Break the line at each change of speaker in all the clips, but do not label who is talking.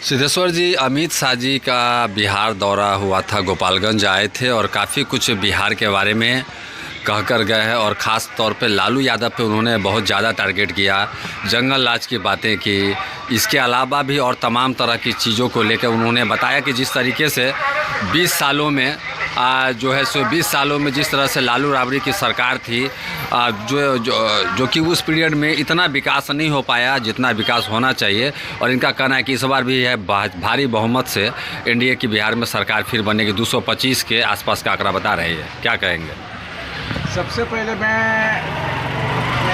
सिद्धेश्वर जी, अमित शाह जी का बिहार दौरा हुआ था, गोपालगंज आए थे और काफ़ी कुछ बिहार के बारे में कह कर गए हैं और ख़ास तौर पे लालू यादव पे उन्होंने बहुत ज़्यादा टारगेट किया, जंगल राज की बातें की। इसके अलावा भी और तमाम तरह की चीज़ों को लेकर उन्होंने बताया कि जिस तरीके से 20 सालों में जो है सो 20 सालों में जिस तरह से लालू राबड़ी की सरकार थी, जो कि उस पीरियड में इतना विकास नहीं हो पाया जितना विकास होना चाहिए। और इनका कहना है कि इस बार भी है भारी बहुमत से एनडीए की बिहार में सरकार फिर बनेगी। 225 के आसपास का आंकड़ा बता रही है, क्या कहेंगे?
सबसे पहले मैं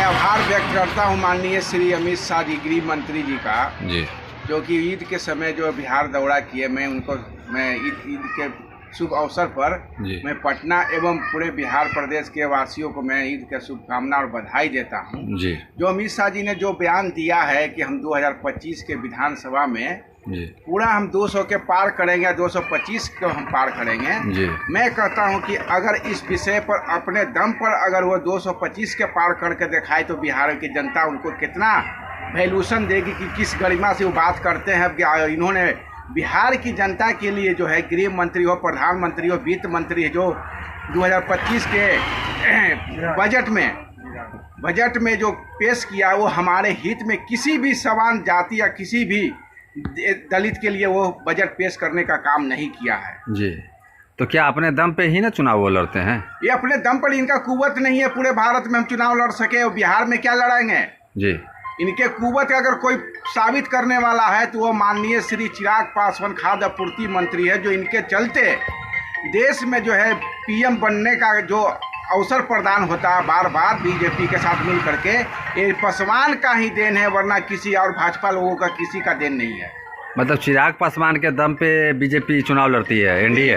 आभार व्यक्त करता हूं माननीय श्री अमित शाह जी, गृह मंत्री जी का,
जी,
जो कि ईद के समय जो बिहार दौरा किए। मैं ईद के शुभ अवसर पर मैं पटना एवं पूरे बिहार प्रदेश के वासियों को मैं ईद के शुभकामना और बधाई देता हूं।
जी,
जो अमित शाह जी ने जो बयान दिया है कि हम 2025 के विधानसभा में पूरा हम 200 के पार करेंगे, 225 को हम पार करेंगे। मैं कहता हूं कि अगर इस विषय पर अपने दम पर अगर वो 225 के पार करके दिखाए तो बिहार की जनता उनको कितना वैल्यूशन देगी कि किस गरिमा से वो बात करते हैं। इन्होंने बिहार की जनता के लिए जो है गृह मंत्री हो, प्रधानमंत्री हो, वित्त मंत्री जो 2025 के बजट में जो पेश किया वो हमारे हित में किसी भी समान जाति या किसी भी दलित के लिए वो बजट पेश करने का काम नहीं किया है।
जी, तो क्या अपने दम पे ही ना चुनाव वो लड़ते हैं?
ये अपने दम पर, इनका कुव्वत नहीं है पूरे भारत में हम चुनाव लड़ सके और बिहार में क्या लड़ाएंगे।
जी,
इनके कुव्वत अगर कोई साबित करने वाला है तो वो माननीय श्री चिराग पासवान खाद्य आपूर्ति मंत्री है, जो इनके चलते देश में जो है पीएम बनने का जो अवसर प्रदान होता है बार बार बीजेपी के साथ मिल करके, ये पासवान का ही देन है, वरना किसी और भाजपा लोगों का किसी का देन नहीं है।
मतलब चिराग पासवान के दम पे बीजेपी चुनाव लड़ती है, एनडीए?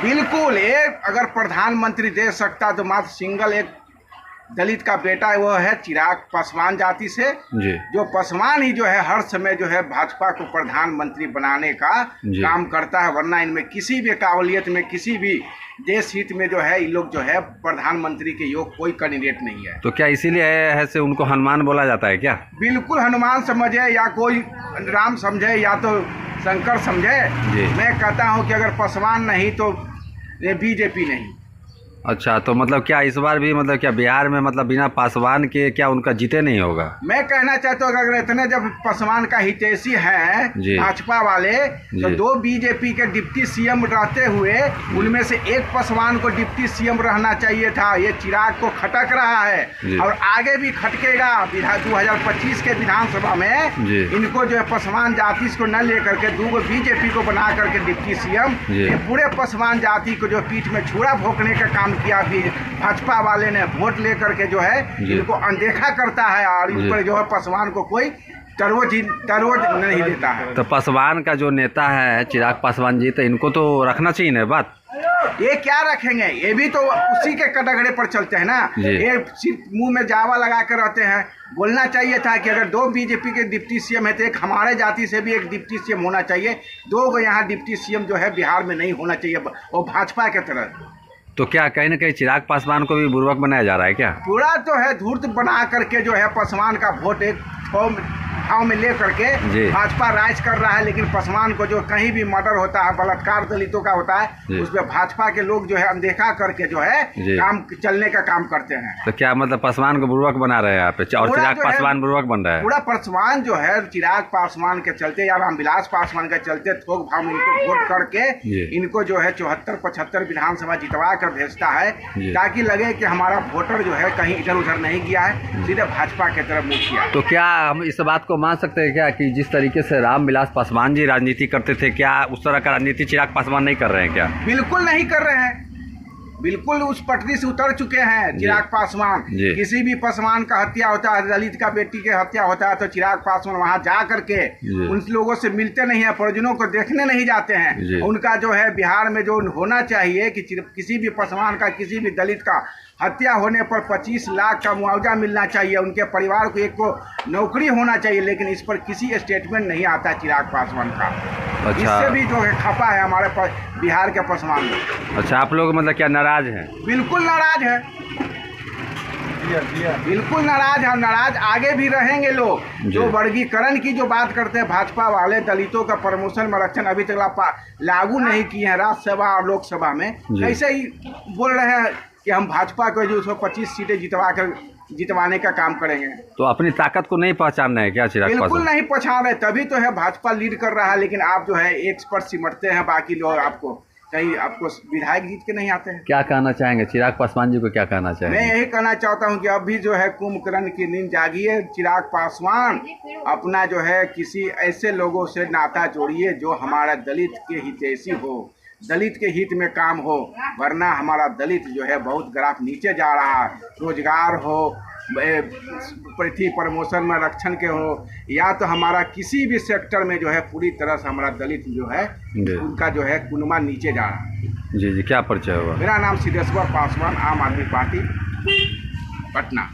बिल्कुल। एक अगर प्रधानमंत्री दे सकता तो मात्र सिंगल एक दलित का बेटा है, वो है चिराग पासवान जाति से।
जी,
जो पासवान ही जो है हर समय जो है भाजपा को प्रधानमंत्री बनाने का काम करता है, वरना इनमें किसी भी काबिलियत में, किसी भी देश हित में जो है ये लोग जो है प्रधानमंत्री के योग कोई कैंडिडेट नहीं है।
तो क्या इसीलिए ऐसे उनको हनुमान बोला जाता है क्या?
बिल्कुल, हनुमान समझे या कोई राम समझे या तो शंकर समझे। मैं कहता हूं कि अगर पासवान नहीं तो बीजेपी नहीं।
अच्छा, तो मतलब क्या इस बार भी मतलब क्या बिहार में मतलब बिना पासवान के क्या उनका जीते नहीं होगा?
मैं कहना चाहता हूँ अगर इतने जब पासवान का हितैषी है भाजपा वाले, तो 2 बीजेपी के डिप्टी सीएम रहते हुए उनमें से एक पासवान को डिप्टी सीएम रहना चाहिए था। ये चिराग को खटक रहा है और आगे भी खटकेगा। 2025 के विधानसभा में इनको जो है पासवान जाति को न लेकर के 2 बीजेपी को बना करके डिप्टी सीएम, पूरे पासवान जाति को जो पीठ में छुरा भोंकने का काम किया। भी भाजपा वाले ने वोट लेकर के जो है इनको अनदेखा करता है और इन पर जो है पासवान को कोई तरवज नहीं देता है।
तो पासवान का जो नेता है चिराग पासवान जी, तो इनको तो रखना चाहिए ना बात।
ये क्या रखेंगे, ये भी तो उसी के कटघरे पर चलते हैं ना। ये सिर्फ मुंह में जावा लगा कर रहते हैं। बोलना चाहिए था कि अगर 2 बीजेपी के डिप्टी सीएम है तो एक हमारे जाति से भी एक डिप्टी सीएम होना चाहिए। 2 यहाँ डिप्टी सीएम जो है बिहार में नहीं होना चाहिए वो भाजपा के तरह।
तो क्या कहीं ना कहीं चिराग पासवान को भी बुर्बक बनाया जा रहा है क्या?
पूरा तो है धूर्त बना करके जो है पासवान का वोट एक भाव में ले करके भाजपा राज कर रहा है। लेकिन पासवान को जो कहीं भी मर्डर होता है, बलात्कार दलितों का होता है, उसमें भाजपा के लोग जो है अनदेखा करके जो है काम चलने का काम करते हैं।
तो क्या मतलब पासवान को बुर्बक बना रहे हैं यहाँ पे और चिराग पासवान बुर्बक बन रहा है?
पूरा पासवान जो है चिराग पासवान के चलते या रामविलास पासवान के चलते थोक भाव में इनको वोट करके इनको जो है 74-75 विधानसभा जितवा कर भेजता है, ताकि लगे कि हमारा वोटर जो है कहीं इधर उधर नहीं गया है, सीधे भाजपा की तरफ मुख किया।
तो क्या हम इस बात को मान सकते हैं क्या कि जिस तरीके से रामविलास पासवान जी राजनीति करते थे, क्या उस तरह का राजनीति चिराग पासवान नहीं कर रहे हैं क्या?
बिल्कुल नहीं कर रहे हैं, बिल्कुल उस पटरी से उतर चुके हैं चिराग पासवान। किसी भी पासवान का हत्या होता है, दलित का बेटी के हत्या होता है, तो चिराग पासवान वहां जा करके उन लोगों से मिलते नहीं है, परिजनों को देखने नहीं जाते हैं। उनका जो है बिहार में जो होना चाहिए कि किसी भी पासवान का, किसी भी दलित का हत्या होने पर 25 लाख का मुआवजा मिलना चाहिए, उनके परिवार को एक को नौकरी होना चाहिए, लेकिन इस पर किसी स्टेटमेंट नहीं आता चिराग पासवान का।
अच्छा।
इससे भी जो है खपा है हमारे बिहार के पासवान में।
अच्छा, आप लोग मतलब क्या नाराज हैं?
बिल्कुल नाराज है। बिल्कुल नाराज है, नाराज आगे भी रहेंगे लोग। जो वर्गीकरण की जो बात करते हैं भाजपा वाले, दलितों का प्रमोशन आरक्षण अभी तक लागू नहीं किए हैं राज्यसभा और लोकसभा में, ऐसे ही बोल रहे हैं कि हम भाजपा को जो 125 सीटें जितवाने का काम करेंगे।
तो अपनी ताकत को नहीं पहचान रहे हैं क्या चिराग पासवान?
बिल्कुल नहीं पहचान रहे, तभी तो है भाजपा लीड कर रहा है। लेकिन आप जो है एक पर सिमटते हैं, बाकी लोग आपको कहीं आपको विधायक जीत के नहीं आते हैं।
क्या कहना चाहेंगे चिराग पासवान जी को, क्या कहना चाहेंगे?
मैं यही कहना चाहता हूं कि अभी जो है कुंभकर्ण की नींद जागिए। चिराग पासवान अपना जो है किसी ऐसे लोगों से नाता जोड़िए जो हमारा दलित के हितैषी हो, दलित के हित में काम हो, वरना हमारा दलित जो है बहुत ग्राफ नीचे जा रहा है। रोजगार हो, पृथ्वी प्रमोशन में आरक्षण के हो, या तो हमारा किसी भी सेक्टर में जो है पूरी तरह से हमारा दलित जो है उनका जो है कुनमा नीचे जा रहा है।
जी जी, क्या परिचय हुआ?
मेरा नाम सिद्धेश्वर पासवान, आम आदमी पार्टी, पटना।